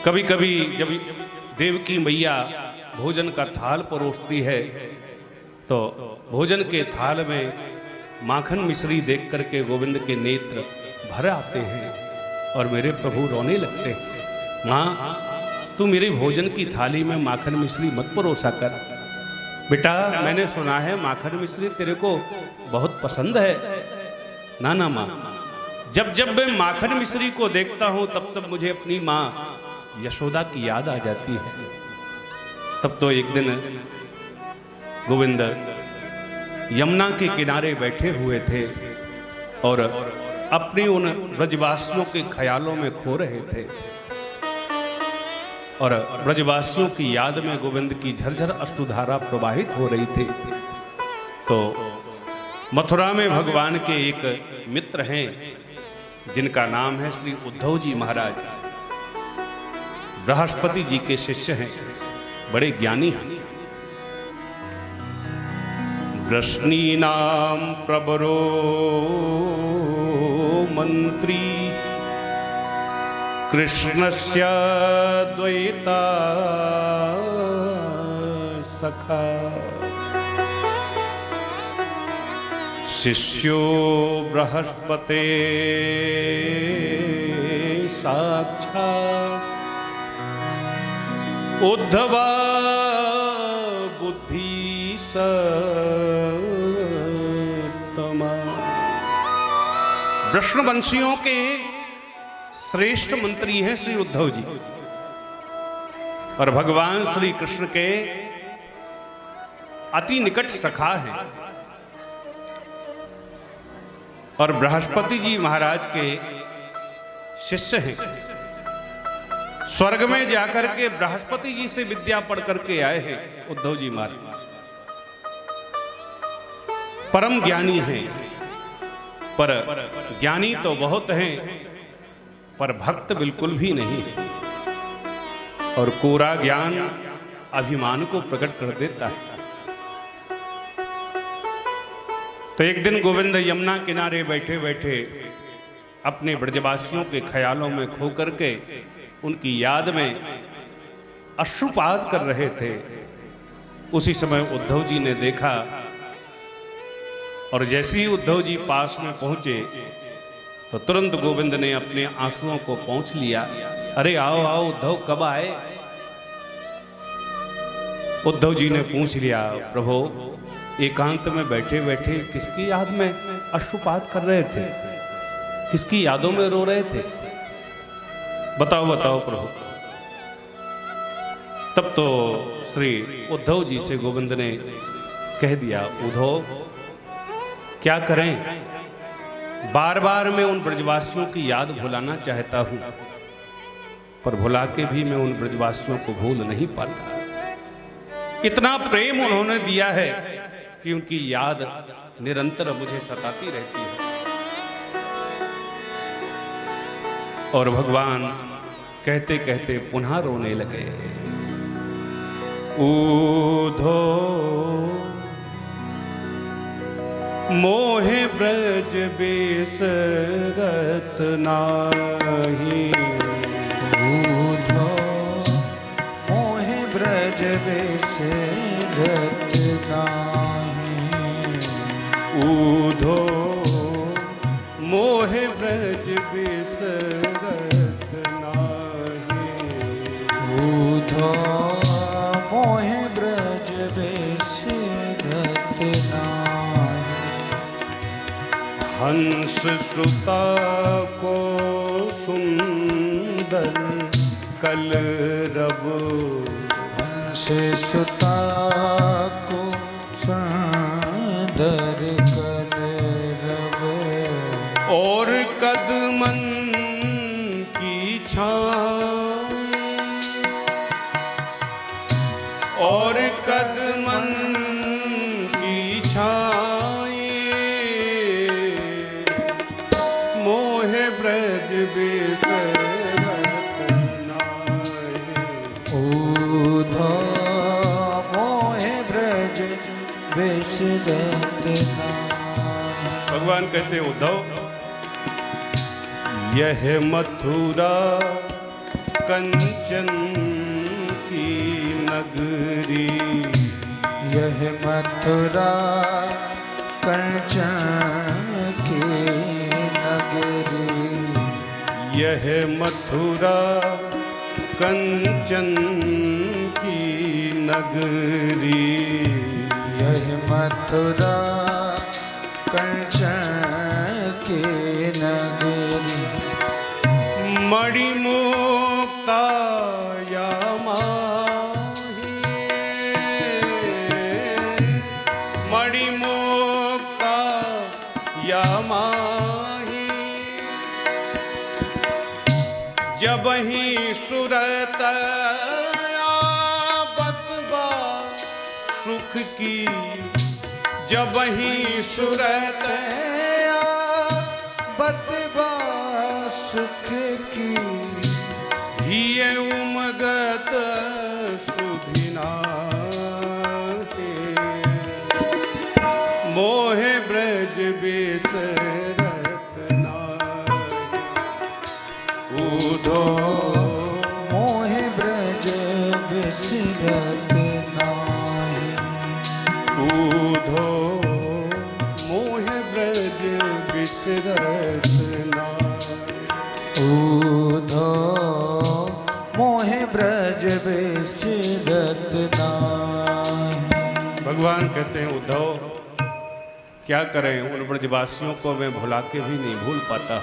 कभी कभी जब देवकी मैया भोजन का थाल परोसती है तो भोजन के थाल में माखन मिश्री देख करके गोविंद के नेत्र भर आते हैं और मेरे प्रभु रोने लगते हैं। माँ, तू मेरे भोजन की थाली में माखन मिश्री मत परोसा कर। बेटा, मैंने सुना है माखन मिश्री तेरे को बहुत पसंद है। ना ना माँ, जब जब मैं माखन मिश्री को देखता हूं तब तब मुझे अपनी माँ यशोदा की याद आ जाती है। तब तो एक दिन गोविंद यमुना के किनारे बैठे हुए थे और अपने उन ब्रजवासियों के ख्यालों में खो रहे थे और ब्रजवासियों की याद में गोविंद की झरझर अश्रुधारा प्रवाहित हो रही थी। तो मथुरा में भगवान के एक मित्र हैं जिनका नाम है श्री उद्धव जी महाराज। बृहस्पति जी के शिष्य हैं, बड़े ज्ञानी हैं। वृष्णीनाम प्रबरो मंत्री कृष्णस्य द्वैता सखा शिष्यो बृहस्पते साक्षात् उद्धवा बुद्धि सत्तमा। वृष्णवंशियों के श्रेष्ठ मंत्री हैं श्री उद्धव जी और भगवान श्री कृष्ण के अति निकट सखा हैं और बृहस्पति जी महाराज के शिष्य हैं। स्वर्ग में जाकर के बृहस्पति जी से विद्या पढ़ करके आए हैं उद्धव जी महाराज। परम ज्ञानी हैं, पर ज्ञानी तो बहुत हैं पर भक्त बिल्कुल भी नहीं है और कोरा ज्ञान अभिमान को प्रकट कर देता है। तो एक दिन गोविंद यमुना किनारे बैठे बैठे अपने ब्रजवासियों के ख्यालों में खो करके उनकी याद में अश्रुपात कर रहे थे। उसी समय उद्धव जी ने देखा और जैसे ही उद्धव जी पास में पहुंचे तो तुरंत गोविंद ने अपने आंसुओं को पोंछ लिया। अरे आओ आओ उद्धव, कब आए? उद्धव जी ने पूछ लिया, प्रभु एकांत में बैठे बैठे किसकी याद में अश्रुपात कर रहे थे, किसकी यादों में रो रहे थे? बताओ बताओ प्रभु। तब तो श्री उद्धव जी से गोविंद ने कह दिया, उद्धव क्या करें, बार बार मैं उन ब्रजवासियों की याद भुलाना चाहता हूं पर भुला के भी मैं उन ब्रजवासियों को भूल नहीं पाता। इतना प्रेम उन्होंने दिया है कि उनकी याद निरंतर मुझे सताती रहती है। और भगवान कहते कहते पुनः रोने लगे। ऊधो मोहे ब्रज बिसरत नाही, ऊधो मोहे ब्रज बिसरत नाही, ऊधो मोहे ब्रज बिसरत नाही, ऊधो मोहे ब्रज बिसरत नाही। हंस सुता को सुंदर कलरव, हंस सुता को सुंदर कलरव, और कदमन की छाँव, और कदमन की छाँव, मोहे ब्रज बिसरत नाही। ऊधो मोहे ब्रज बिसरत नाही। भगवान कहते उद्धव, यह मथुरा कंचन की नगरी, यह मथुरा कंचन की नगरी, यह मथुरा कंचन की नगरी, यह मथुरा कंचन की नगरी, मणिमुक्ता या माही, मणिमुक्ता या माही, जब ही सुरत बतबा सुख की, जब ही सुरत बतबा सुख की, हिय उमगत सुधिना मोहे ब्रज बिसरत नाहि, उधो मोहे ब्रज बिसरत नाहि, उधो मोहे ब्रज बिसरत नाहि, उधो मोहे ब्रज बिसरत नाहि। भगवान कहते हैं उद्धव क्या करें, उन ब्रजवासियों को मैं भुला के भी नहीं भूल पाता।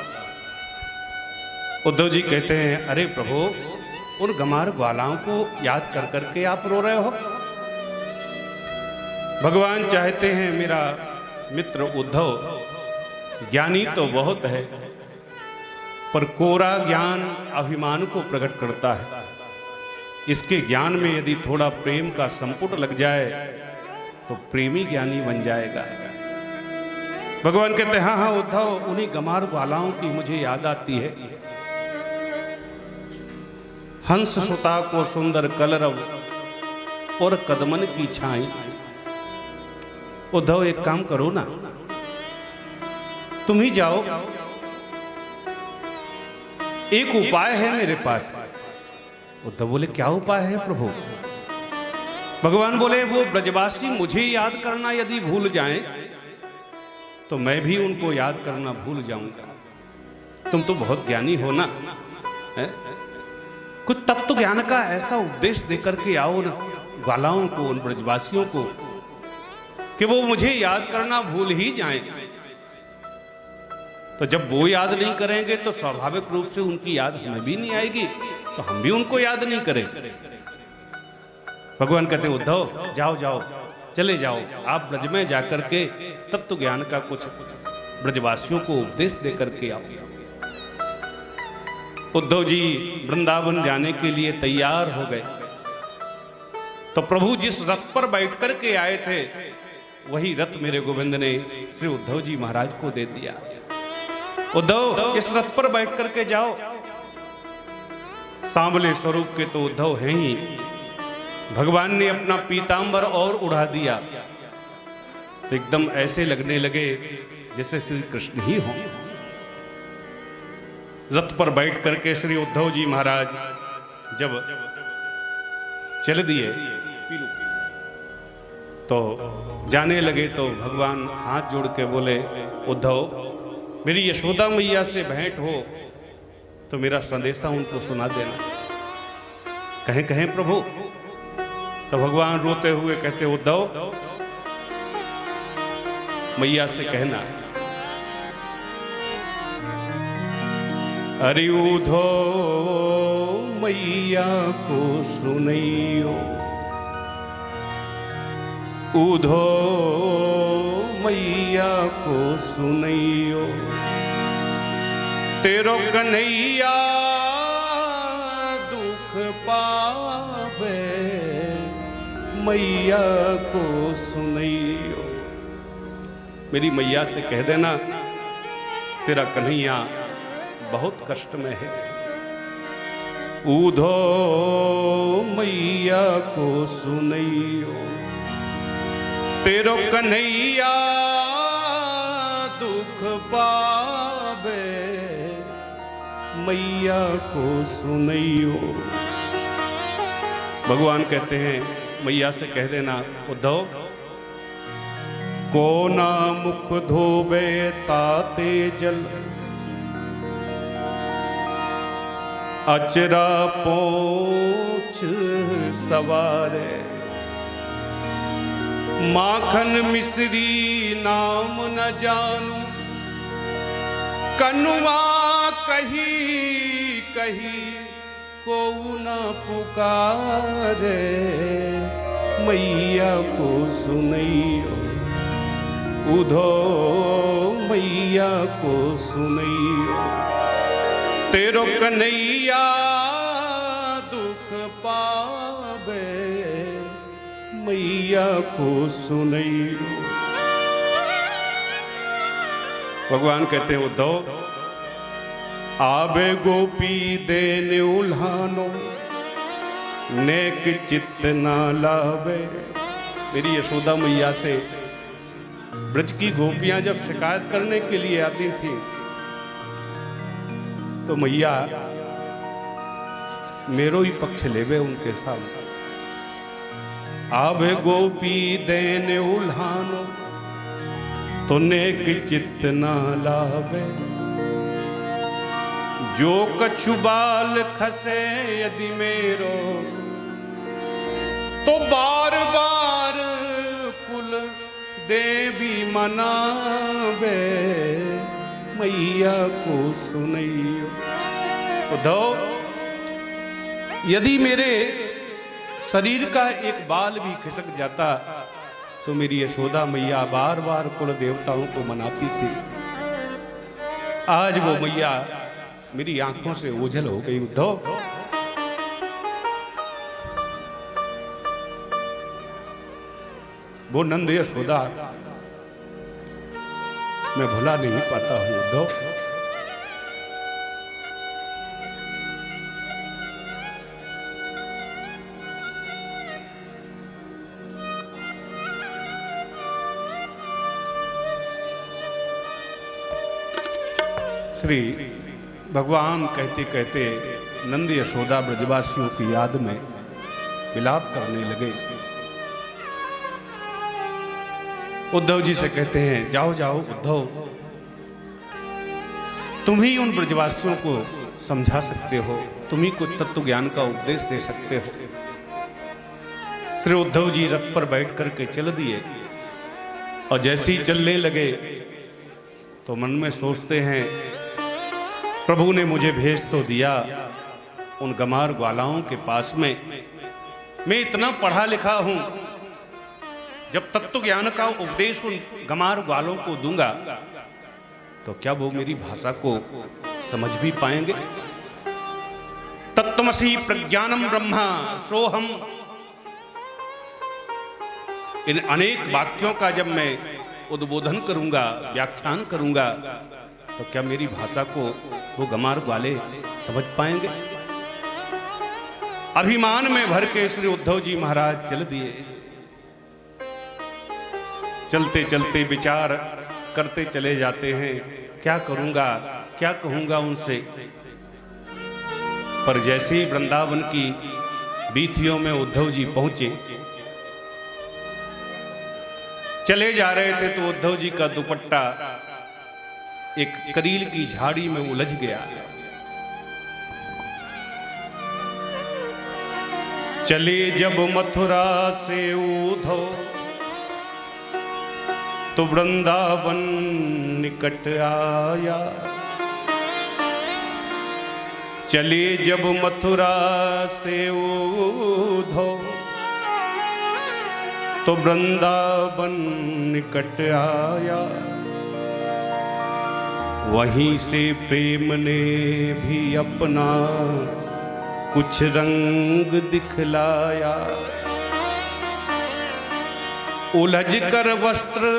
उद्धव जी कहते हैं अरे प्रभु, उन गमार ग्वालाओं को याद कर करके आप रो रहे हो। भगवान चाहते हैं मेरा मित्र उद्धव ज्ञानी तो बहुत है, पर कोरा ज्ञान अभिमान को प्रकट करता है। इसके ज्ञान में यदि थोड़ा प्रेम का संपुट लग जाए तो प्रेमी ज्ञानी बन जाएगा। भगवान कहते हैं हाँ हाँ उद्धव, उन्हीं गमार ग्वालाओं की मुझे याद आती है। हंस सुता को सुंदर कलरव और कदमन की छाई। उद्धव एक काम करो ना, तुम ही जाओ, एक उपाय है मेरे पास। उद्धव बोले क्या उपाय है प्रभु? भगवान बोले वो ब्रजवासी मुझे याद करना यदि भूल जाएं तो मैं भी उनको याद करना भूल जाऊंगा। तुम तो बहुत ज्ञानी हो ना, है? कुछ तत्व ज्ञान का ऐसा उपदेश देकर के आओ ना ग्वालाओं को, उन ब्रजवासियों को, कि वो मुझे याद करना भूल ही जाएं। तो जब वो याद नहीं करेंगे तो स्वाभाविक रूप से उनकी याद हमें भी नहीं आएगी, तो हम भी उनको याद नहीं करें। भगवान कहते हैं उद्धव जाओ जाओ, चले जाओ, आप ब्रज में जाकर के तत्व ज्ञान का कुछ ब्रजवासियों को उपदेश दे करके आओ। उद्धव जी वृंदावन जाने के लिए तैयार हो गए। तो प्रभु जिस रथ पर बैठ करके आए थे वही रथ मेरे गोविंद ने श्री उद्धव जी महाराज को दे दिया। उद्धव इस रथ पर बैठ करके जाओ। सांवले स्वरूप के तो उद्धव हैं ही, भगवान ने अपना पीतांबर और उड़ा दिया तो एकदम ऐसे लगने लगे जैसे श्री कृष्ण ही हों। रथ पर बैठ करके श्री उद्धव जी महाराज जब चल दिए तो जाने लगे तो भगवान हाथ जोड़ के बोले उद्धव मेरी यशोदा मैया से भेंट हो तो मेरा संदेशा उनको सुना देना। कहें कहें प्रभु। तो भगवान रोते हुए कहते उद्धव मैया से कहना अरे उद्धव मैया को सुनैयो, उद्धव मैया को सुनैयो, तेरो कन्हैया दुख पावे मैया को सुनैयो। मेरी मैया से कह देना तेरा कन्हैया बहुत कष्ट में है। उद्धव मैया को सुनैयो, तेरो कन्हैया दुख पावे मैया को सुनैयो। भगवान कहते हैं मैया से कह देना उद्धव, को ना मुख धोबे ताते जल, अचरा पोंछ सवारे, माखन मिश्री नाम न जानू, कनुआ कही कही को न पुकारे, मैया को सुनैयो। उधो मैया को सुनैयो, तेरो कन्हैया दुख पावे, मैया को सुनैयो। भगवान कहते हैं उद्धव, आबे गोपी देने उल्हानो, नेक चित्त ना लावे। मेरी यशोदा मैया से ब्रज की गोपियां जब शिकायत करने के लिए आती थी तो मैया मेरो ही पक्ष लेवे उनके साथ। आवे गोपी देने उल्हानो, तो नेक चित्त ना लावे, जो कछु बाल खसे यदि मेरो, तो बार बार कुल देवी मनावे, मैया को सुनैयो। उद्धव, यदि मेरे शरीर का एक बाल भी खिसक जाता तो मेरी यशोदा मैया बार बार कुल देवताओं को मनाती थी। आज वो मैया मेरी आंखों से ओझल हो गई। उद्धव, वो नंद यशोदा मैं भुला नहीं पाता हूं। उद्धव, श्री भगवान कहते कहते नंद यशोदा ब्रजवासियों की याद में विलाप करने लगे। उद्धव जी से कहते हैं, जाओ जाओ उद्धव, तुम ही उन ब्रजवासियों को समझा सकते हो, तुम ही कुछ तत्व ज्ञान का उपदेश दे सकते हो। श्री उद्धव जी रथ पर बैठ करके चल दिए और जैसे ही चलने लगे तो मन में सोचते हैं, प्रभु ने मुझे भेज तो दिया उन गमार ग्वालाओं के पास में, मैं इतना पढ़ा लिखा हूं, जब तत्व ज्ञान का उपदेश उन गमार ग्वालों को दूंगा तो क्या वो मेरी भाषा को समझ भी पाएंगे? तत्त्वमसि प्रज्ञानम ब्रह्मा सोहम, इन अनेक वाक्यों का जब मैं उद्बोधन करूंगा, व्याख्यान करूंगा, तो क्या मेरी भाषा को वो गमार वाले समझ पाएंगे? अभिमान में भर के श्री उद्धव जी महाराज चल दिए। चलते चलते विचार करते चले जाते हैं, क्या करूंगा, क्या कहूंगा उनसे। पर जैसे ही वृंदावन की बीथियों में उद्धव जी पहुंचे, चले जा रहे थे तो उद्धव जी का दुपट्टा एक करील की झाड़ी में उलझ गया। चले जब मथुरा से उद्धव, तो वृंदावन निकट आया। चले जब मथुरा से उद्धव, तो वृंदावन निकट आया। वहीं से प्रेम ने भी अपना कुछ रंग दिखलाया। उलझ कर वस्त्र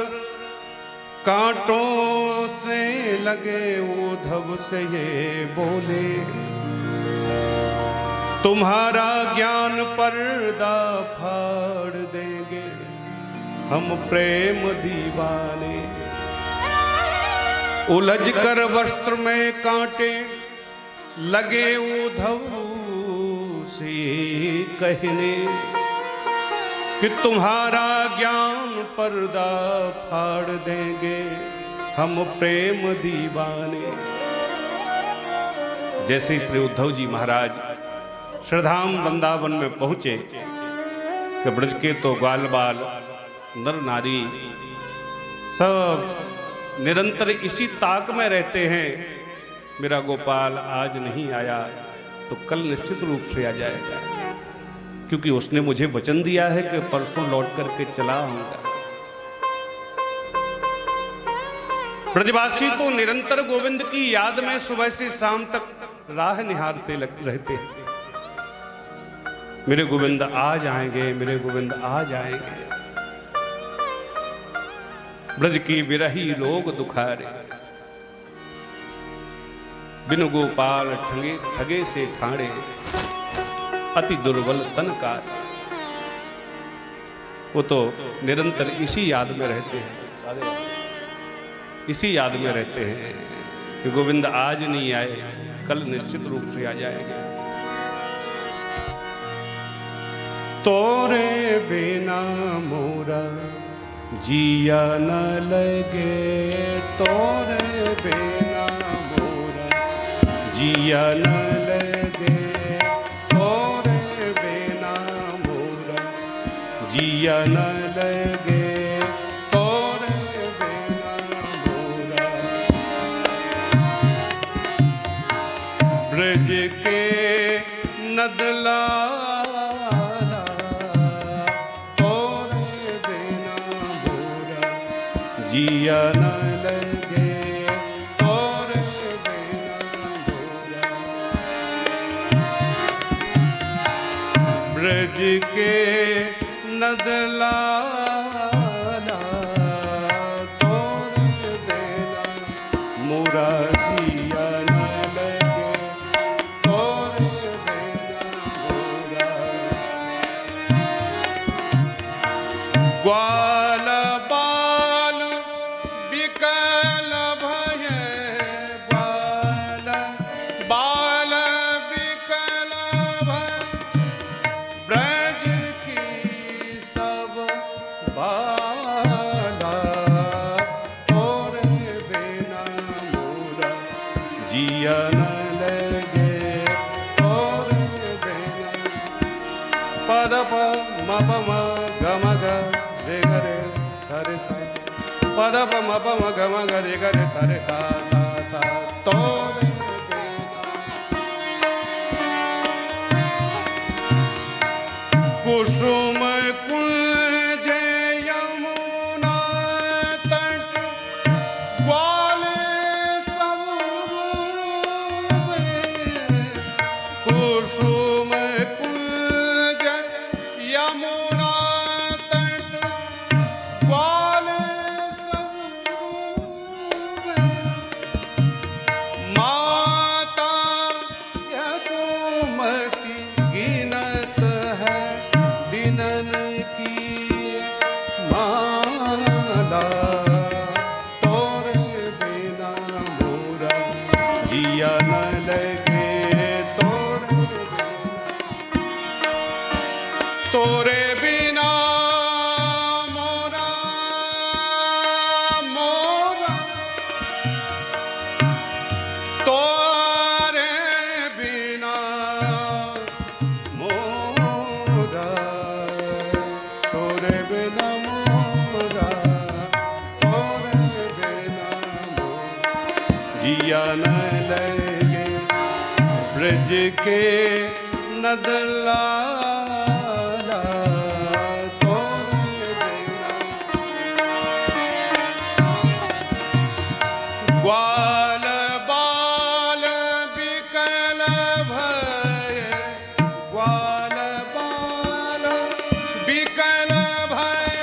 कांटों से लगे, उद्धव से ये बोले, तुम्हारा ज्ञान पर्दा फाड़ देंगे हम प्रेम दीवाने। उलझ कर वस्त्र में कांटे लगे उद्धव से कहने कि तुम्हारा ज्ञान पर्दा फाड़ देंगे हम प्रेम दीवाने। जैसे श्री उद्धव जी महाराज श्रद्धाम वृंदावन में पहुंचे कि ब्रज के तो ग्वाल बाल नर नारी सब निरंतर इसी ताक में रहते हैं, मेरा गोपाल आज नहीं आया तो कल निश्चित रूप से आ जाएगा, क्योंकि उसने मुझे वचन दिया है कि परसों लौट करके चला आऊंगा। ब्रजवासी तो निरंतर गोविंद की याद में सुबह से शाम तक राह निहारते रहते हैं, मेरे गोविंद आ जाएंगे, मेरे गोविंद आ जाएंगे। ब्रज की विरही लोग दुखारे, बिनु गोपाल ठगे से ठाणे, अति दुर्बल तन का। वो तो निरंतर इसी याद में रहते हैं, इसी याद में रहते हैं कि गोविंद आज नहीं आए कल निश्चित रूप से आ जाएंगे। तोरे बिना मोरा जिया न लगे, तोरे बिना मोरा जिया न लगे, तोरे बिना मोरा जिया न लगे, तोरे बिना मोरा। ब्रज के नदला जिया न लगे, तोरे बिना मोरा। ब्रज के नदलाला तोरे बिना मोरा जिया न लगे, तोरे बिना मोरा। ग्वाल पद प म प म ग म ग रे ग रे सा रे सा सा सा तोरे कुसुम कुंज यमुना तट ग्वाल समरूप, कुसुम कुंज यमुना तट ग्वाल तोरे बिना मोरा मोरा, तोरे बिना मोरा, तोरे बिना मोरा, तोरे बिना मोरा जिया न लगे। ब्रज के नदला ग्वाल बाल बिकल भय, ग्वाल बाल बिकल भय,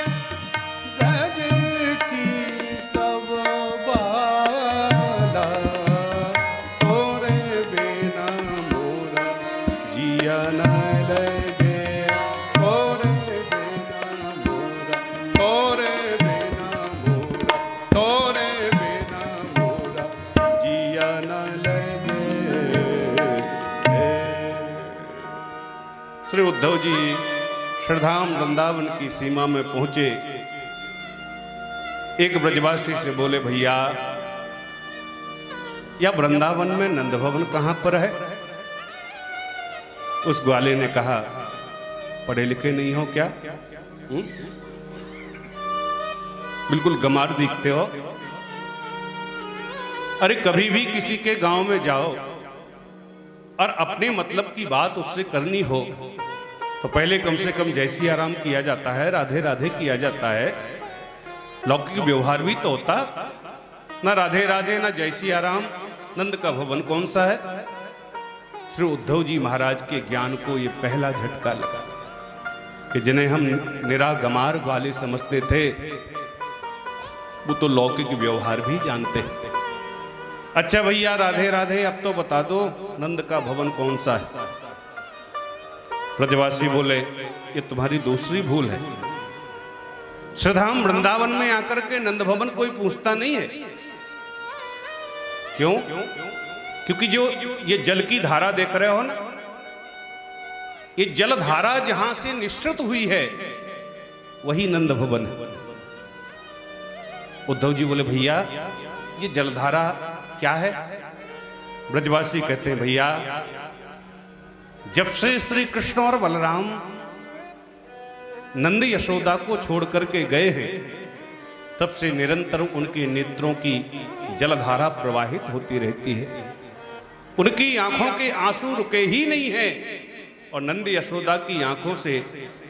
ब्रज की सब बाला तोरे बिना मोरा जिया न लगे, तोरे बिना मोरा, तोरे बिना मोरा, तोरे जिया न लगे। श्री उद्धव जी श्रद्धाम वृंदावन की सीमा में पहुंचे। एक ब्रजवासी से बोले, भैया या वृंदावन में नंद भवन कहां पर है? उस ग्वाले ने कहा, पढ़े लिखे नहीं हो क्या? बिल्कुल गंवार दिखते हो। अरे कभी भी किसी के गांव में जाओ और अपने मतलब की बात उससे करनी हो तो पहले कम से कम जय सिया राम किया जाता है, राधे राधे किया जाता है। लौकिक व्यवहार भी तो होता ना, राधे राधे ना जय सिया राम। नंद का भवन कौन सा है? श्री उद्धव जी महाराज के ज्ञान को ये पहला झटका लगा कि जिन्हें हम निरागमार वाले समझते थे वो तो लौकिक व्यवहार भी जानते हैं। अच्छा भैया राधे राधे, अब तो बता दो नंद का भवन कौन सा है? ब्रजवासी बोले, ये तुम्हारी दूसरी भूल है। श्रद्धाम वृंदावन में आकर के नंद भवन कोई पूछता नहीं है। क्यों? क्योंकि जो ये जल की धारा देख रहे हो ना, ये जल धारा जहां से निश्चित हुई है वही नंद भवन है। उद्धव जी बोले, भैया ये जलधारा क्या है? ब्रजवासी कहते हैं, भैया जब से श्री कृष्ण और बलराम नंद यशोदा को छोड़ करके गए हैं तब से निरंतर उनके नेत्रों की जलधारा प्रवाहित होती रहती है। उनकी आंखों के आंसू रुके ही नहीं हैं और नंद यशोदा की आंखों से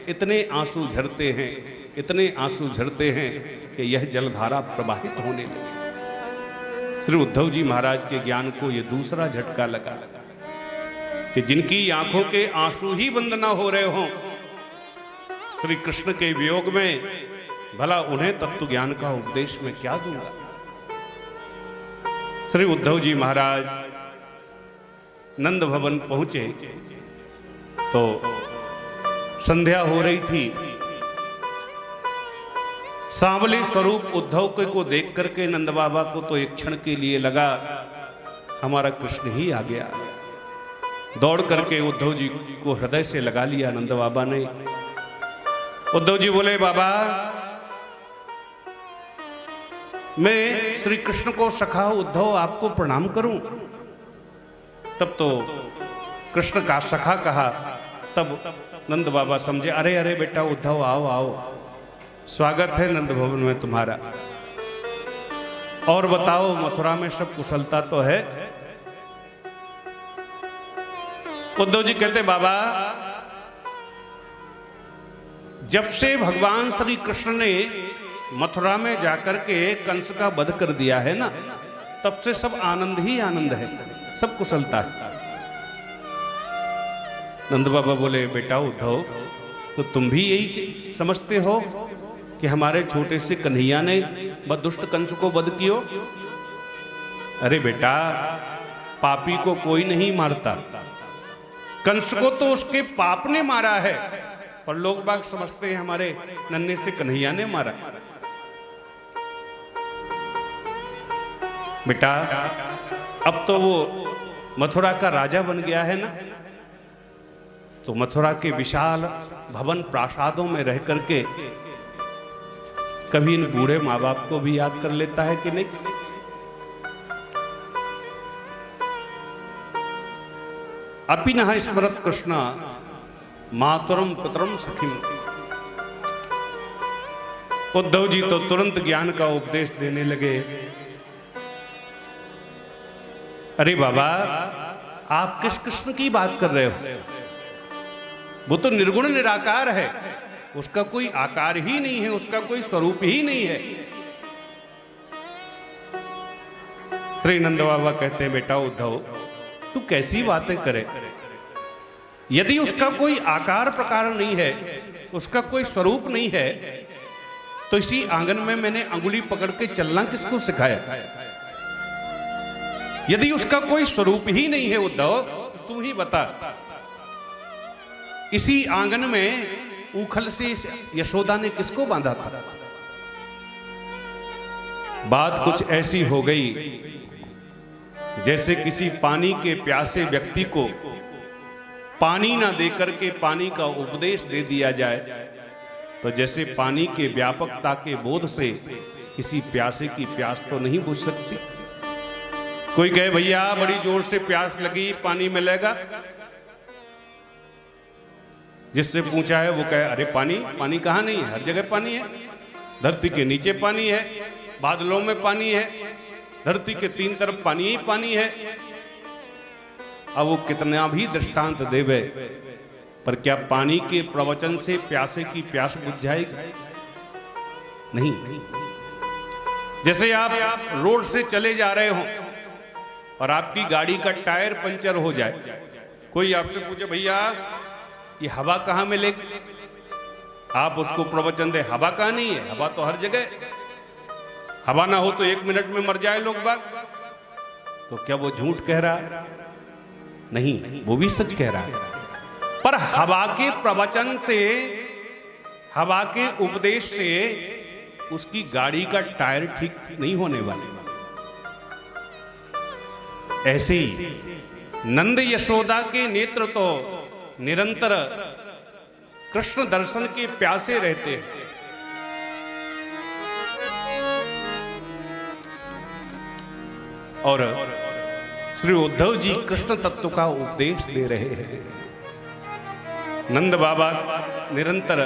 इतने आंसू झरते हैं, इतने आंसू झरते हैं कि यह जलधारा प्रवाहित होने लगी। श्री उद्धव जी महाराज के ज्ञान को यह दूसरा झटका लगा कि जिनकी आंखों के आंसू ही बंद ना हो रहे हों श्री कृष्ण के वियोग में, भला उन्हें तत्व ज्ञान का उपदेश में क्या दूंगा। श्री उद्धव जी महाराज नंद भवन पहुंचे तो संध्या हो रही थी। सांवले स्वरूप उद्धव को देख करके नंद बाबा को तो एक क्षण के लिए लगा हमारा कृष्ण ही आ गया। दौड़ करके उद्धव जी को हृदय से लगा लिया नंद बाबा ने। उद्धव जी बोले, बाबा मैं श्री कृष्ण को सखा उद्धव आपको प्रणाम करूं? तब तो कृष्ण का सखा कहा। तब नंद बाबा समझे, अरे अरे बेटा उद्धव आओ आओ, स्वागत है नंद भवन में तुम्हारा। और बताओ मथुरा में सब कुशलता तो है? उद्धव जी कहते, बाबा जब से भगवान श्री कृष्ण ने मथुरा में जाकर के कंस का वध कर दिया है ना, तब से सब आनंद ही आनंद है, सब कुशलता है। नंद बाबा बोले, बेटा उद्धव तो तुम भी यही समझते हो कि हमारे छोटे से कन्हैया ने दुष्ट कंस को वध कियो? अरे बेटा पापी को कोई नहीं मारता, कंस को तो उसके पाप ने मारा है, और लोग बाग समझते हैं हमारे नन्हे से कन्हैया ने मारा। बेटा अब तो वो मथुरा का राजा बन गया है ना, तो मथुरा के विशाल भवन प्रासादों में रह करके कभी इन बूढ़े माँ बाप को भी याद कर लेता है कि नहीं? अपि नः स्मरत कृष्ण मातरम पितरम सखिम। उद्धव जी तो तुरंत ज्ञान का उपदेश देने लगे। अरे बाबा आप किस कृष्ण की बात कर रहे हो? वो तो निर्गुण निराकार है, उसका कोई आकार ही नहीं है, उसका कोई स्वरूप ही नहीं है। श्री नंद बाबा कहते हैं, बेटा उद्धव तू कैसी बातें करे? यदि उसका कोई आकार प्रकार नहीं है, उसका कोई स्वरूप नहीं है, तो इसी आंगन में मैंने अंगुली पकड़ के चलना किसको सिखाया? यदि उसका कोई स्वरूप ही नहीं है उद्धव, तो तू ही बता, इसी आंगन में उखल से यशोदा ने किसको बांधा था? बात कुछ ऐसी हो गई जैसे किसी पानी के प्यासे व्यक्ति को पानी ना देकर के पानी का उपदेश दे दिया जाए तो जैसे पानी के व्यापकता के बोध से किसी प्यासे की प्यास तो नहीं बुझ सकती। कोई कहे भैया बड़ी जोर से प्यास लगी, पानी मिलेगा? जिससे पूछा है वो कहे अरे पानी पानी कहाँ नहीं है, हर जगह पानी है। धरती के नीचे पानी है, बादलों में पानी है, धरती के तीन तरफ पानी ही पानी है। अब वो कितना भी दृष्टांत देवे, पर क्या पानी के प्रवचन से प्यासे की प्यास बुझ जाएगी? नहीं। जैसे आप रोड से चले जा रहे हो और आपकी गाड़ी का टायर पंचर हो जाए, कोई आपसे पूछे भैया ये हवा कहाँ मिलेगी, आप उसको प्रवचन दे हवा कहाँ नहीं है, हवा तो हर जगह, हवा ना हो तो 1 मिनट में मर जाए लोग बाग। तो क्या वो झूठ कह रहा है? नहीं, वो भी सच कह रहा है। पर हवा के प्रवचन से, हवा के उपदेश से उसकी गाड़ी का टायर ठीक नहीं होने वाले। ऐसे ही नंद यशोदा के नेत्र तो निरंतर कृष्ण दर्शन के प्यासे रहते हैं। और श्री उद्धव जी कृष्ण तत्व का उपदेश दे रहे हैं। नंद बाबा निरंतर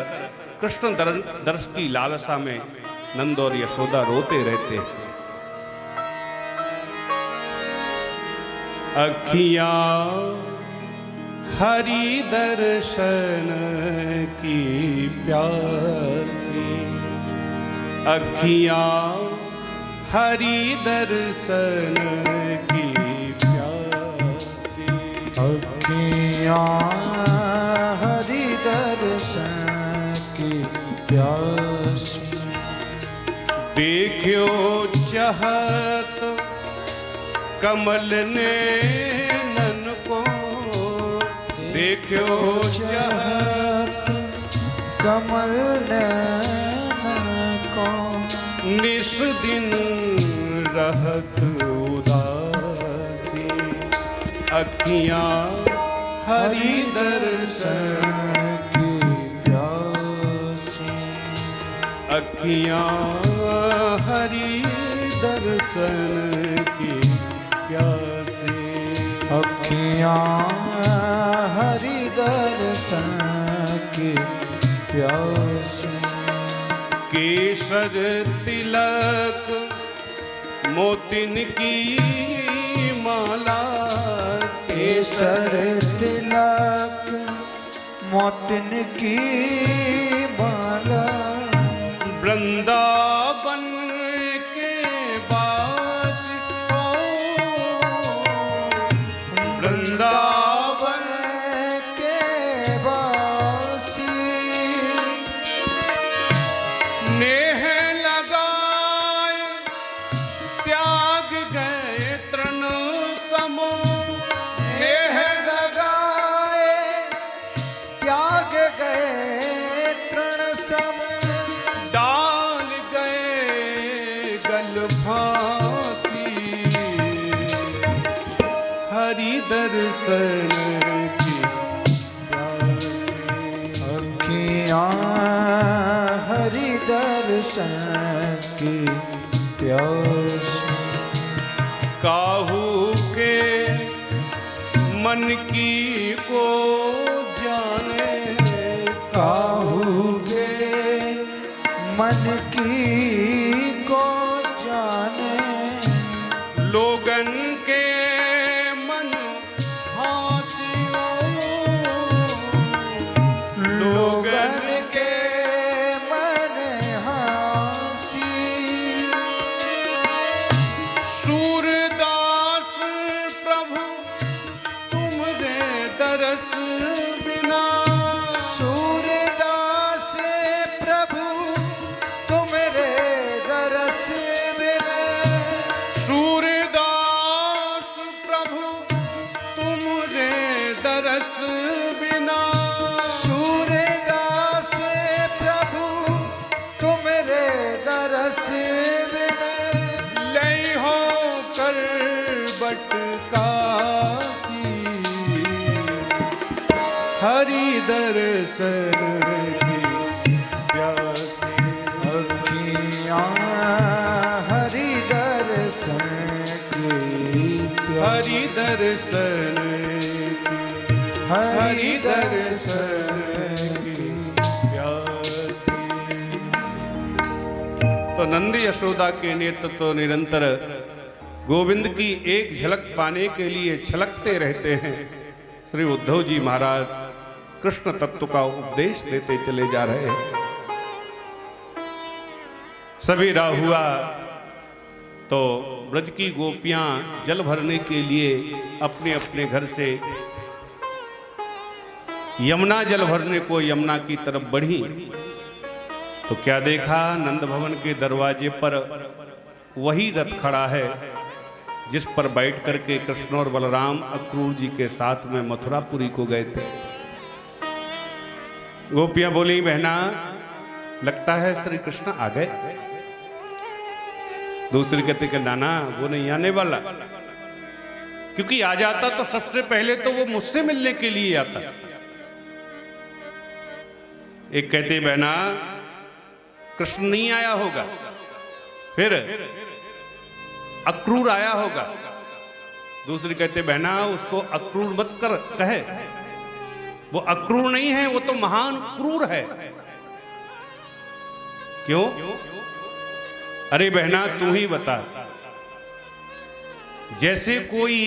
कृष्ण दर्श की लालसा में नंद और यशोदा रोते रहते हैं। अखियां हरि दर्शन की प्यासी, अखियां हरि दर्शन की प्यासी, अखियां हरि दर्शन की प्यासी। देखियो चाहत कमल नैनन को, देखियो चाहत कमल नैनन को, निस दिन रहत उदासी। अखियां हरि दर्शन की प्यासी, अखियां हरि दर्शन की प्यासी। अखियां हरि दर्शन की प्यासी। केसर तिलक मोतिन की माला, केसर तिलक मोतिन की माला, वृंदावन के बास को, वृंदावन के बासी। नेह लगाए त्याग गए तृण समो, नेह लगाए त्याग गए तृण सम, डाल गए गल फांसी। हरि दर्शन की प्यासी। अखियां हरि दर्शन की प्यासी। काहू के मन की को जाने, काहू के मन की को जाने, लोगन के मन हासियों, लोगन के मन हासी। सूरदास प्रभु तुमरे दरस बिना, सूरदास प्रभु तुमरे दर्शन की प्यासी, अखियाँ हरि दर्शन की हरि दर्शन की, हरि दर्शन की प्यासी। तो नंदी यशोदा के नेत्र तो निरंतर गोविंद की एक झलक पाने के लिए छलकते रहते हैं। श्री उद्धव जी महाराज कृष्ण तत्व का उपदेश देते चले जा रहे हैं। सवेरा हुआ तो ब्रज की गोपियां जल भरने के लिए अपने अपने घर से यमुना जल भरने को यमुना की तरफ बढ़ी। तो क्या देखा, नंद भवन के दरवाजे पर वही रथ खड़ा है जिस पर बैठ करके कृष्ण और बलराम अक्रूर जी के साथ में मथुरापुरी को गए थे। गोपियां बोली, बहना लगता है श्री कृष्ण आ गए। दूसरी कहते कि नाना वो नहीं आने वाला, क्योंकि आ जाता तो सबसे पहले तो वो मुझसे मिलने के लिए आता। एक कहते बहना कृष्ण नहीं आया होगा, फिर अक्रूर आया होगा। दूसरी कहते बहना उसको अक्रूर मत कर कहे, वो अक्रूर नहीं है, वो तो महान क्रूर है। क्यों? अरे बहना तू ही बता, जैसे कोई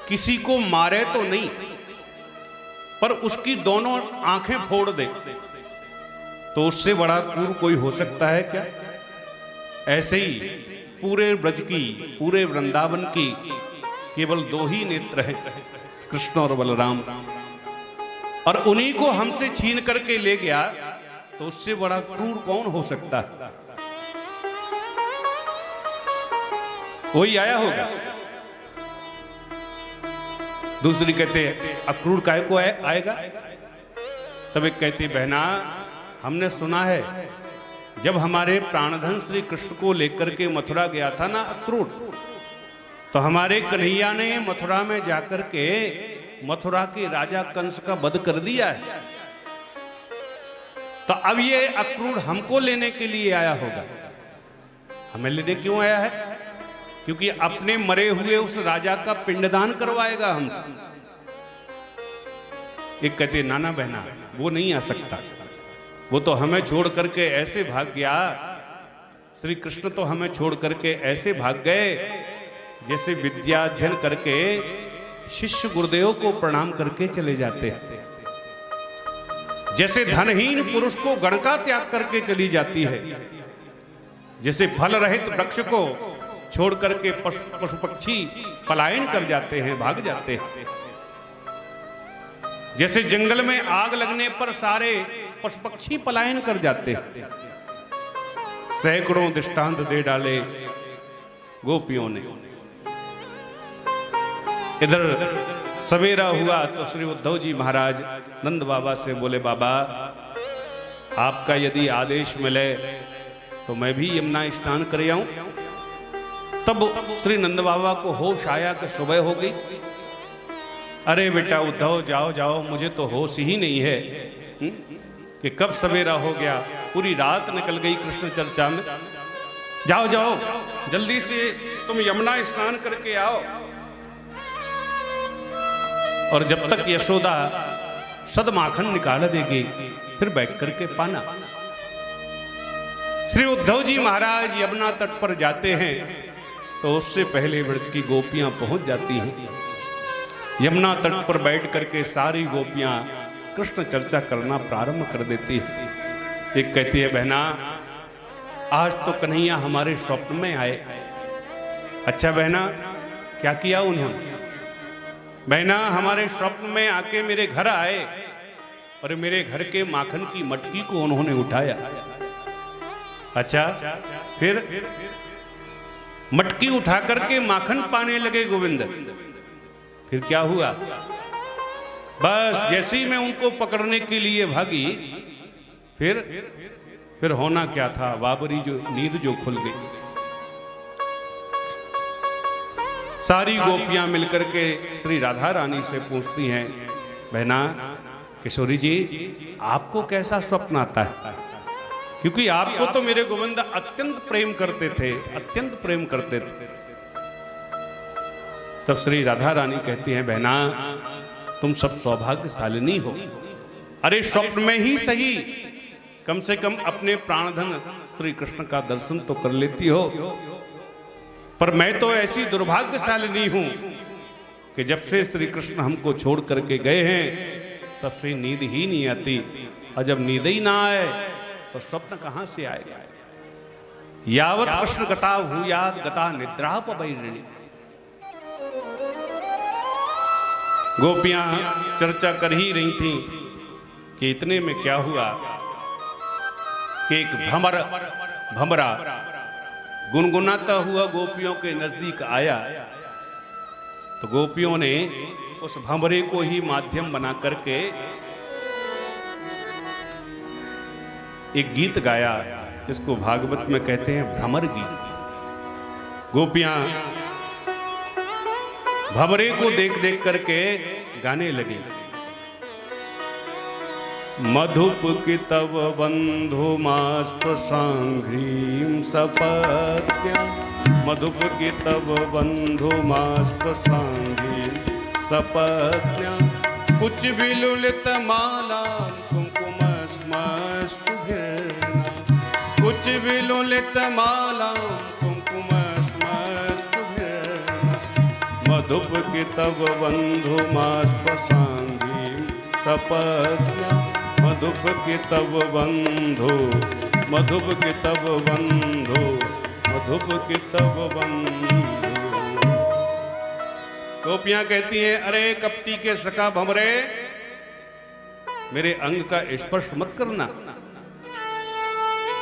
किसी को मारे तो नहीं, पर उसकी दोनों आंखें फोड़ दे, तो उससे बड़ा क्रूर कोई हो सकता है क्या? ऐसे ही पूरे ब्रज की, पूरे वृंदावन की केवल दो ही नेत्र हैं, कृष्ण और बलराम, और उन्हीं को हमसे छीन करके ले गया, तो उससे बड़ा क्रूर कौन हो सकता है? वही आया होगा। दूसरी कहते अक्रूर काहे को आएगा? तब एक कहती बहना हमने सुना है जब हमारे प्राणधन श्री कृष्ण को लेकर के मथुरा गया था ना अक्रूर, तो हमारे कन्हैया ने मथुरा में जाकर के मथुरा के राजा कंस का वध कर दिया है। तो अब ये अक्रूर हमको लेने के लिए आया होगा। हमें लेने क्यों आया है? क्योंकि अपने मरे हुए उस राजा का पिंडदान करवाएगा हमसे। एक कहते नाना बहना वो नहीं आ सकता, वो तो हमें छोड़ करके ऐसे भाग गया, श्री कृष्ण तो हमें छोड़ करके ऐसे भाग गए जैसे विद्या अध्ययन करके शिष्य गुरुदेव को प्रणाम करके चले जाते हैं, जैसे धनहीन पुरुष को गण का त्याग करके चली जाती है, जैसे फल रहित वृक्ष को छोड़ करके पशु पक्षी पलायन कर जाते हैं, भाग जाते हैं, जैसे जंगल में आग लगने पर सारे पशु पक्षी पलायन कर जाते हैं। सैकड़ों दृष्टांत दे डाले गोपियों ने। इधर सवेरा हुआ तो श्री उद्धव जी महाराज नंद बाबा से बोले, बाबा आपका यदि आदेश मिले तो मैं भी यमुना स्नान कर आऊं। तब श्री नंद बाबा को होश आया कि सुबह हो गई। अरे बेटा उद्धव जाओ जाओ, मुझे तो होश ही नहीं है कि कब सवेरा हो गया, पूरी रात निकल गई कृष्ण चर्चा में। जाओ जाओ जल्दी से तुम यमुना स्नान करके आओ। और जब तक यशोदा सद माखन निकाल देगी फिर बैठ करके पाना। श्री उद्धव जी महाराज यमुना तट पर जाते हैं तो उससे पहले ब्रज की गोपियां पहुंच जाती हैं। यमुना तट पर बैठ करके सारी गोपियां कृष्ण चर्चा करना प्रारंभ कर देती है। एक कहती है बहना आज तो कन्हैया हमारे स्वप्न में आए। अच्छा बहना क्या किया उन्होंने? बहना हमारे स्वप्न में आके मेरे घर आए और मेरे घर के माखन की मटकी को उन्होंने उठाया। अच्छा फिर मटकी उठा करके माखन पाने लगे गोविंद। फिर क्या हुआ? बस जैसे ही मैं उनको पकड़ने के लिए भागी फिर होना क्या था, बाबरी जो नींद जो खुल गई। सारी गोपियां मिलकर के श्री राधा रानी से पूछती हैं बहना किशोरी जी आपको कैसा स्वप्न आता है? क्योंकि आपको तो मेरे गोविंद अत्यंत प्रेम करते थे, अत्यंत प्रेम करते थे। तब श्री राधा रानी कहती हैं, बहना तुम सब सौभाग्यशालिनी हो। अरे स्वप्न में ही सही कम से कम अपने प्राणधन श्री कृष्ण का दर्शन तो कर लेती हो। पर मैं तो ऐसी दुर्भाग्यशालिनी हूं कि जब से श्री कृष्ण हमको छोड़ करके गए हैं तब से नींद ही नहीं आती, और जब नींद ही ना आए तो स्वप्न कहां से आएगा। यावत कृष्ण गता भूयाद गता निद्रापवैरिणी। गोपियां चर्चा कर ही रही थीं कि इतने में क्या हुआ कि एक भमरा गुनगुनाता हुआ गोपियों के नजदीक आया। तो गोपियों ने उस भंवरे को ही माध्यम बना करके एक गीत गाया, जिसको भागवत में कहते हैं भ्रमर गीत। गोपियां भंवरे को देख देख करके गाने लगी। मधुप की तव बंधुमास्त्र सांघ्रीं सपत्न्या, मधुप की तव बंधुमास्त्र सांघ्रीं सपत्न्या, कुछ विलुलित माला कुंकुम स्मश्रुभिर्ना, कुछ विलुलित माला कुंकुम स्मश्रुभिर्ना, मधुप की तव बंधुमास्त्र सांघ्रीं सपत्न्या, मधुप की तब बंधु, मधुप की तब बंधु, मधुप की तब बंधु। गोपियां कहती हैं, अरे कपटी के सखा भंवरे, मेरे अंग का स्पर्श मत करना।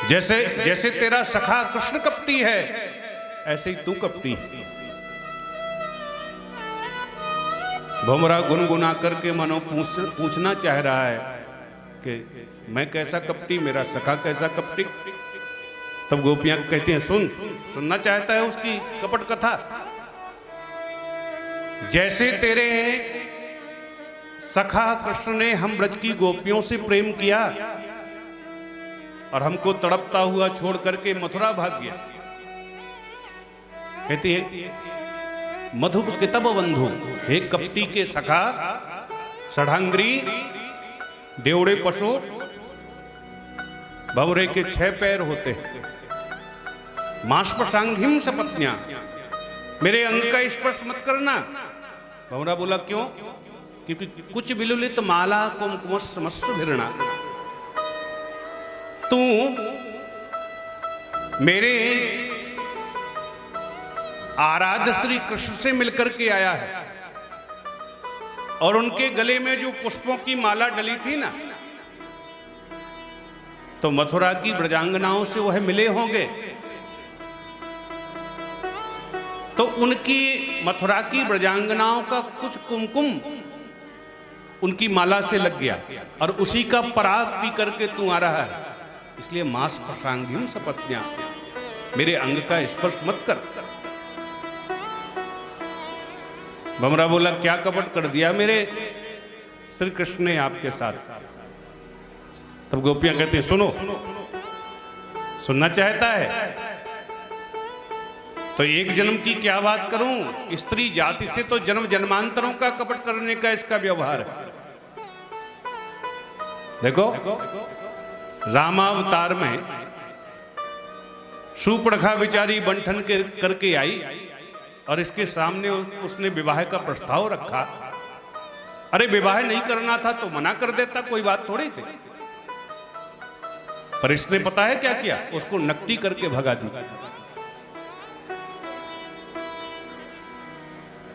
जैसे जैसे तेरा सखा कृष्ण कपटी है ऐसे ही तू कपटी। भंवरा गुनगुना करके मनो पूछना चाह रहा है कि मैं कैसा कपटी, मेरा सखा कैसा कपटी। तब गोपियां कहती हैं, सुनना चाहता है उसकी कपट कथा। जैसे तेरे सखा कृष्ण ने हम ब्रज की गोपियों से प्रेम किया और हमको तड़पता हुआ छोड़ करके मथुरा भाग गया। कहती है, मधुप कितब बंधु, हे कपटी के सखा षडांग्री डेवड़े पशु, भंवरे के 6 पैर होते हैं। मास्पशांघिम सपत्न्या, मेरे अंग का स्पर्श मत करना। भंवरा बोला क्यों? क्योंकि कुछ विलुलित माला कुमकुम स्मश्रुभिर्ना, तू मेरे आराध्य श्री कृष्ण से मिलकर के आया है और उनके गले में जो पुष्पों की माला डली थी ना, तो मथुरा की ब्रजांगनाओं से वह मिले होंगे। तो उनकी मथुरा की ब्रजांगनाओं का कुछ कुमकुम उनकी माला से लग गया और उसी का पराग पी करके तू आ रहा है। इसलिए मास प्रसांगिम सपत्न्या, मेरे अंग का स्पर्श मत कर। भंवरा बोला, क्या कपट कर दिया मेरे श्री कृष्ण ने आपके साथ। तब गोपियां कहती हैं, सुनो, सुनना चाहता है तो एक जन्म की क्या बात करूं, स्त्री जाति से तो जन्म जन्मांतरों का कपट करने का इसका व्यवहार है। देखो रामावतार में शूर्पणखा बेचारी बंठन के करके आई और इसके सामने उसने विवाह का प्रस्ताव रखा। अरे विवाह नहीं करना था तो मना कर देता, कोई बात थोड़ी थी। पर इसने पता है क्या किया, उसको नकटी करके भगा दी।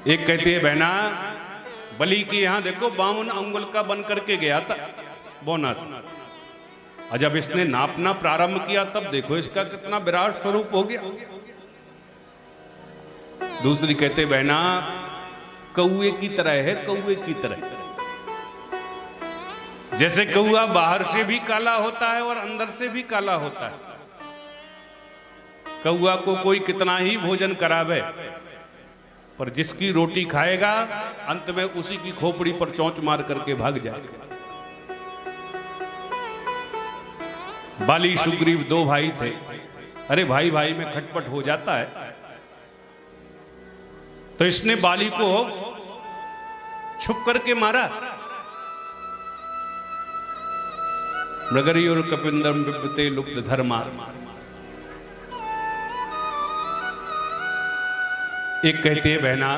एक कहती है, बहना बलि के यहां देखो 52 अंगुल का बन करके गया था बोनस, और जब इसने नापना प्रारंभ किया तब देखो इसका कितना विराट स्वरूप हो गया। दूसरी कहते, बहना कौए की तरह है, कौए की तरह। जैसे कौआ बाहर से भी काला होता है और अंदर से भी काला होता है। कौआ को कोई कितना ही भोजन करावे, पर जिसकी रोटी खाएगा अंत में उसी की खोपड़ी पर चोंच मार करके भाग जाएगा। बाली सुग्रीव दो भाई थे। अरे भाई भाई में खटपट हो जाता है, तो इसने बाली को छुप करके मारा। मृगरी और कपिंदम बिपते लुप्त धर्मा। एक कहती है बहना,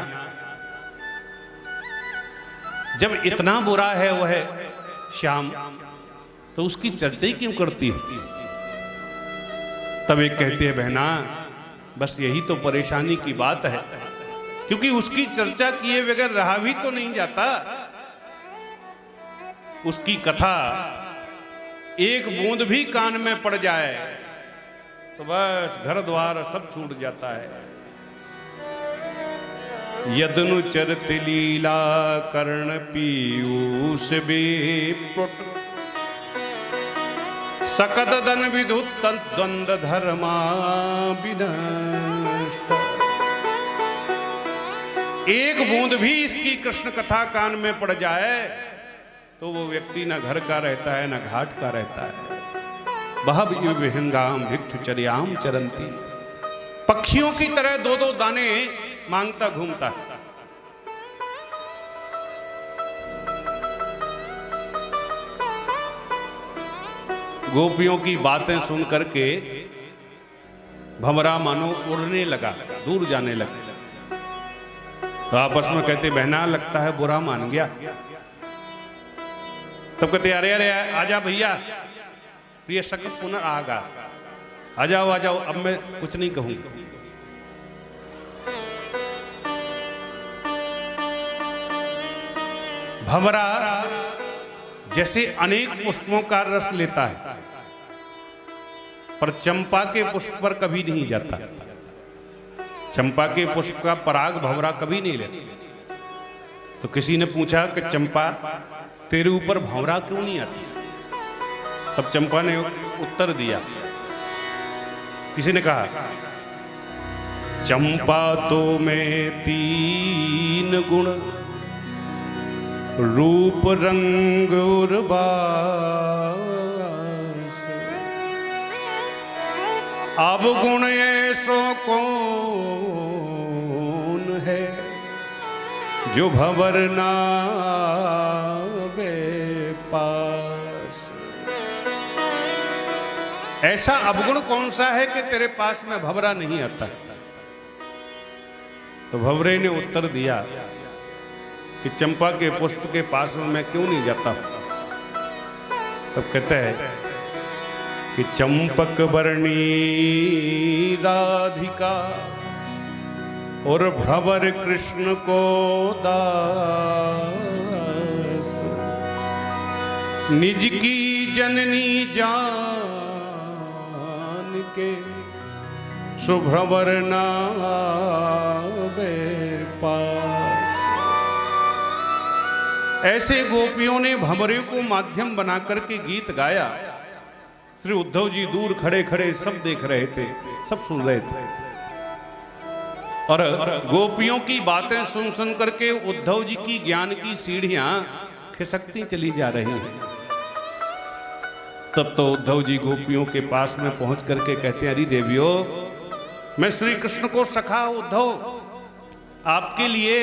जब इतना बुरा है वह श्याम, तो उसकी चर्चा ही क्यों करती है? तब एक कहती है बहना, बस यही तो परेशानी की बात है, क्योंकि उसकी चर्चा किए बगैर रहा भी तो नहीं जाता। उसकी कथा एक बूंद भी कान में पड़ जाए तो बस घर द्वार सब छूट जाता है। यदनु चरत लीला कर्ण पीयूष बेपुट, सकत दन विद्युत द्वंद धर्मा विनष्ट। एक बूंद भी इसकी कृष्ण कथा कान में पड़ जाए तो वो व्यक्ति ना घर का रहता है ना घाट का रहता है। बहब विहंगाम भिक्षुचर्याम चरंती, पक्षियों की तरह दो दो दाने मांगता घूमता है। गोपियों की बातें सुन करके भंवरा मानो उड़ने लगा, दूर जाने लगा। तो आपस में कहते बहना लगता है बुरा मान गया। तब कहते अरे अरे आजा भैया, प्रिय सखी पुनः आगा, आ जाओ अब मैं कुछ नहीं कहूंगा। भंवरा जैसे अनेक पुष्पों का रस लेता है, पर चंपा के पुष्प पर कभी नहीं जाता। चंपा के पुष्प का पराग भंवरा कभी नहीं लेता। तो किसी ने पूछा कि चंपा तेरे ऊपर भंवरा क्यों नहीं आती? तब चंपा ने उत्तर दिया, किसी ने कहा चंपा तो में तीन गुण, रूप रंग और बास, अब गुण ऐसो कौन है जो भंवर ना पास। ऐसा अवगुण कौन सा है कि तेरे पास में भंवरा नहीं आता? तो भंवरे ने उत्तर दिया कि चंपा के पुष्प के पास में मैं क्यों नहीं जाता। तब कहते हैं कि चंपक वर्णी राधिका और भंवर कृष्ण को दास, निज की जननी जान के सुभ्रवर नावे पास। ऐसे गोपियों ने भंवरे को माध्यम बना करके गीत गाया। श्री उद्धव जी दूर खड़े खड़े सब देख रहे थे, सब सुन रहे थे, और गोपियों की बातें सुन सुन करके उद्धव जी की ज्ञान की सीढ़ियां खिसकती चली जा रही हैं। तब तो उद्धव जी गोपियों के पास में पहुंच करके कहते हैं, अरे देवियों, मैं श्री कृष्ण को सखा उद्धव आपके लिए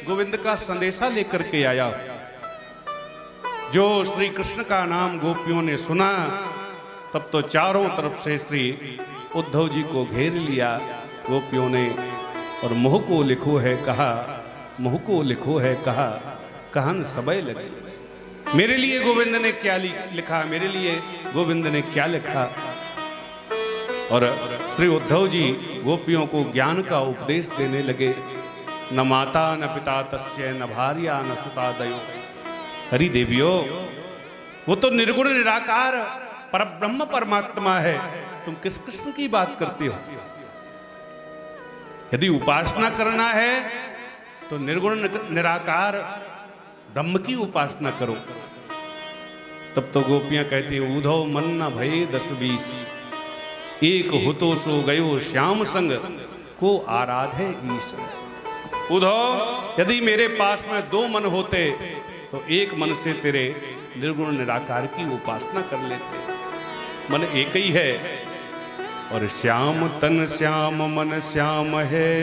गोविंद का संदेशा लेकर के आया। जो श्री कृष्ण का नाम गोपियों ने सुना, तब तो चारों तरफ से श्री उद्धव जी को घेर लिया गोपियों ने, और मुँह को लिखो है कहा, मुँह को लिखो है कहा, कहन सबय लगे। मेरे लिए गोविंद ने क्या लिखा, मेरे लिए गोविंद ने क्या लिखा। और श्री उद्धव जी गोपियों को ज्ञान का उपदेश देने लगे। न माता न पिता तस्य, न भार्या न सुता दयो। हरि देवियों, वो तो निर्गुण निराकार परब्रह्म परमात्मा है, तुम किस कृष्ण की बात करते हो? यदि उपासना करना है तो निर्गुण निराकार ब्रह्म की उपासना करो। तब तो गोपियां कहती हैं, उद्धव मन न भये 10-20, एक हो तो सो गयो श्याम संग, को आराधे ईश। उद्धव, यदि मेरे पास में 2 मन होते तो एक मन से तेरे निर्गुण निराकार की उपासना कर लेते। मन एक ही है। और श्याम तन श्याम मन श्याम है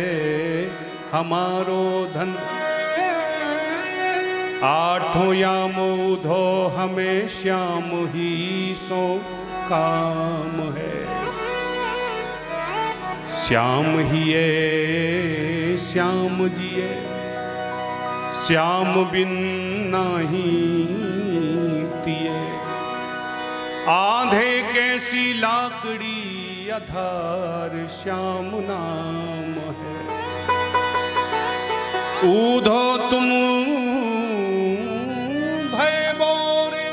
हमारो धन, आठों याम उधो हमें श्याम ही सो काम है। श्याम ही है श्याम जिए, श्याम बिन नाही तिए, आधे कैसी लाकड़ी आधार श्याम नाम है। ऊधो तुम भय बोरे,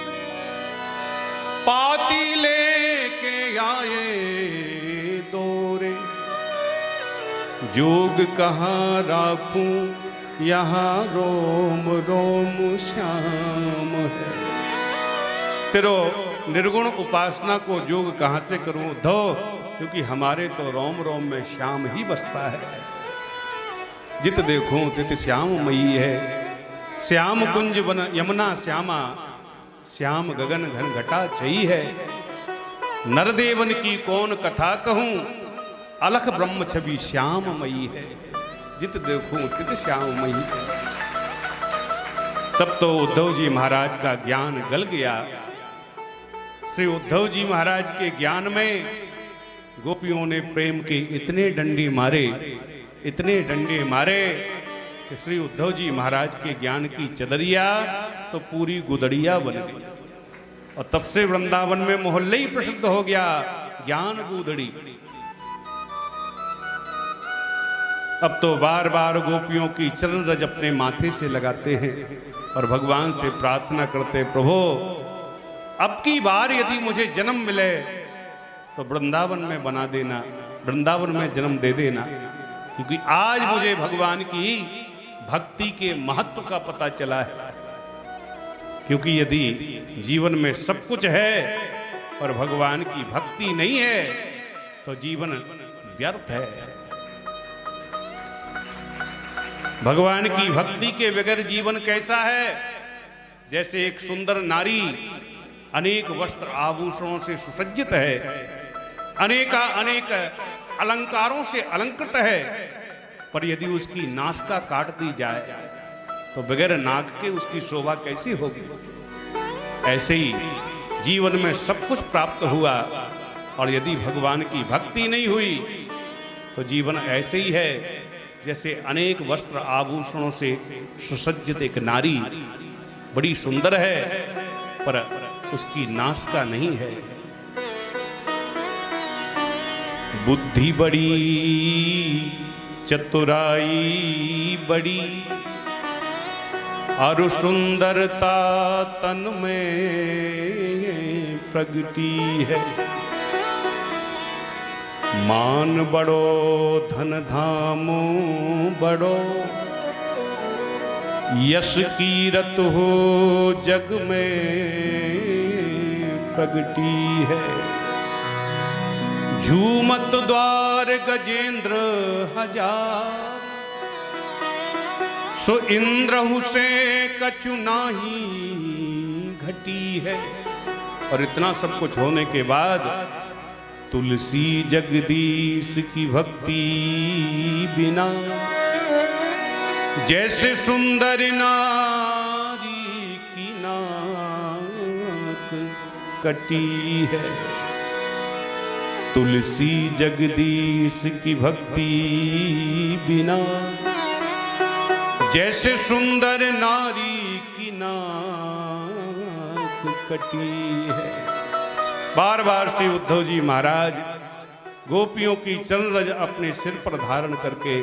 पाती लेके आए दोरे, जोग कहाँ राखूं यहाँ रोम रोम श्याम है। तेरो निर्गुण उपासना को जोग कहाँ से करूं धो, क्योंकि हमारे तो रोम रोम में श्याम ही बसता है। जित देखूं तित श्याम मई है, श्याम कुंज वन यमुना श्यामा, श्याम गगन घन घटा छई है। नरदेवन की कौन कथा कहूं, अलख ब्रह्म छवि श्याम मई है। जित देखूं तित श्याम मई है। तब तो उद्धव जी महाराज का ज्ञान गल गया। श्री उद्धव जी महाराज के ज्ञान में गोपियों ने प्रेम के इतने डंडे मारे, इतने डंडे मारे कि श्री उद्धव जी महाराज के ज्ञान की चदरिया तो पूरी गुदड़िया बन गई। और तब से वृंदावन में मोहल्ले ही प्रसिद्ध हो गया, ज्ञान गुदड़ी। अब तो बार बार गोपियों की चरण रज अपने माथे से लगाते हैं और भगवान से प्रार्थना करते, प्रभु अब की बार यदि मुझे जन्म मिले तो वृंदावन में बना देना, वृंदावन में जन्म दे देना, क्योंकि आज मुझे भगवान की भक्ति के महत्व का पता चला है। क्योंकि यदि जीवन में सब कुछ है और भगवान की भक्ति नहीं है तो जीवन व्यर्थ है। भगवान की भक्ति के बगैर जीवन कैसा है? जैसे एक सुंदर नारी अनेक वस्त्र आभूषणों से सुसज्जित है, अनेक अलंकारों से अलंकृत है, पर यदि उसकी नासिका काट दी जाए तो बगैर नाक के उसकी शोभा कैसी होगी? ऐसे ही जीवन में सब कुछ प्राप्त हुआ और यदि भगवान की भक्ति नहीं हुई तो जीवन ऐसे ही है जैसे अनेक वस्त्र आभूषणों से सुसज्जित एक नारी बड़ी सुंदर है पर उसकी नासिका नहीं है। बुद्धि बड़ी चतुराई बड़ी और सुंदरता तन में प्रगटी है। मान बड़ो धन धामो बड़ो, यश कीरत हो जग में प्रगटी है। झूमत द्वार गजेंद्र हजार, सो इंद्र से कछु नाही घटी है। और इतना सब कुछ होने के बाद तुलसी जगदीश की भक्ति बिना, जैसे सुंदर नारी की नाक कटी है। तुलसी जगदीश की भक्ति बिना, जैसे सुंदर नारी की नाक कटी है। बार बार श्री उद्धव जी महाराज गोपियों की चरण रज अपने सिर पर धारण करके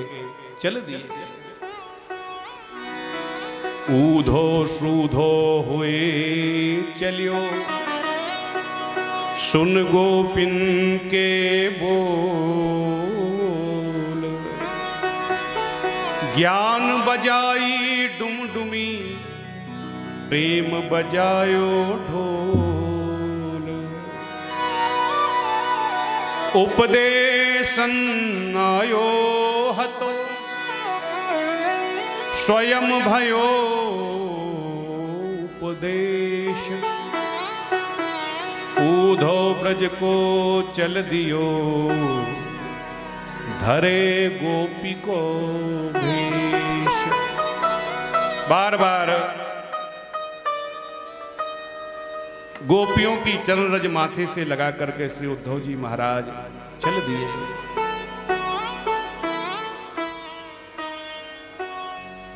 चल दिए। ऊधो श्रूधो हुए चलियो, सुन गोपिन के बोल। ज्ञान बजाई डुमडुमी, प्रेम बजायो ढोल। उपदेशन आयो हतो, स्वयं भयो उपदेश। ऊधो ब्रज को चल दियो, धरे गोपी को भेष। बार बार गोपियों की चरण रज माथे से लगा करके श्री उद्धव जी महाराज चल दिए।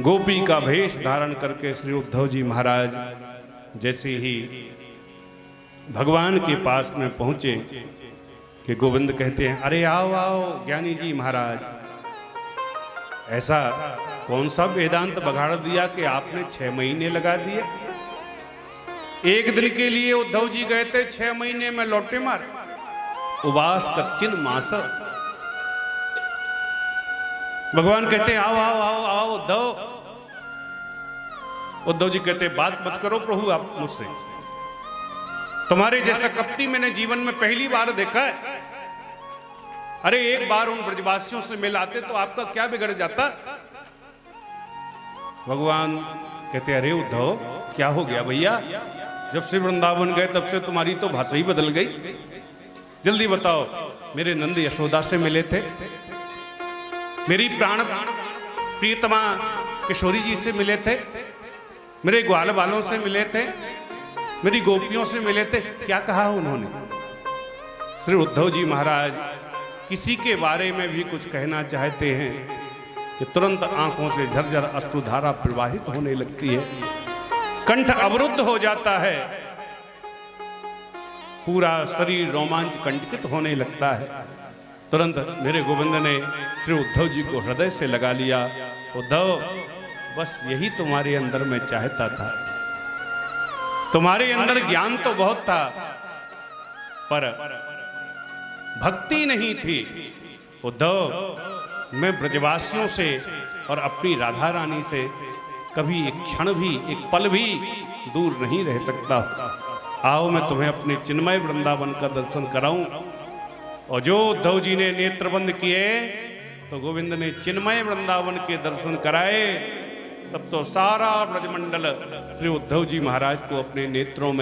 गोपी का भेष धारण करके श्री उद्धव जी महाराज जैसे ही भगवान के पास में पहुंचे कि गोविंद कहते हैं, अरे आओ आओ ज्ञानी जी महाराज, ऐसा कौन सा वेदांत बगाड़ दिया कि आपने 6 महीने लगा दिए। एक दिन के लिए उद्धव जी गए थे, 6 महीने में लौटे मार। उवास कच्चिन मास। भगवान कहते हैं, आओ आओ आओ आओ उद्धव। उद्धव जी कहते, बात मत करो प्रभु आप मुझसे, तुम्हारे जैसा कपटी मैंने जीवन में पहली बार देखा है। अरे एक बार उन ब्रजवासियों से मिल आते तो आपका क्या बिगड़ जाता। भगवान कहते, अरे उद्धव क्या हो गया भैया, जब से वृंदावन गए तब से तुम्हारी तो भाषा ही बदल गई। जल्दी बताओ, मेरे नंद यशोदा से मिले थे, मेरी प्राण प्रियतमा किशोरी जी से मिले थे, मेरे ग्वाल बालों से मिले थे, मेरी गोपियों से मिले थे। क्या कहा उन्होंने? श्री उद्धव जी महाराज किसी के बारे में भी कुछ कहना चाहते हैं कि तुरंत आंखों से झरझर अश्रुधारा प्रवाहित होने लगती है, कंठ अवरुद्ध हो जाता है, पूरा शरीर रोमांच कंटकित होने लगता है। तुरंत मेरे गोविंद ने श्री उद्धव जी को हृदय से लगा लिया। उद्धव, बस यही तुम्हारे अंदर मैं चाहता था। तुम्हारे अंदर ज्ञान तो बहुत था पर भक्ति नहीं थी। उद्धव, मैं ब्रजवासियों से और अपनी राधा रानी से कभी एक क्षण भी, एक पल भी दूर नहीं रह सकता। आओ मैं तुम्हें अपने चिन्मय वृंदावन का दर्शन कराऊं। और जो उद्धव जी ने नेत्र बंद किए तो गोविंद ने चिन्मय वृंदावन के दर्शन कराए। तब तो सारा ब्रजमंडल श्री उद्धव जी महाराज को अपने नेत्रों में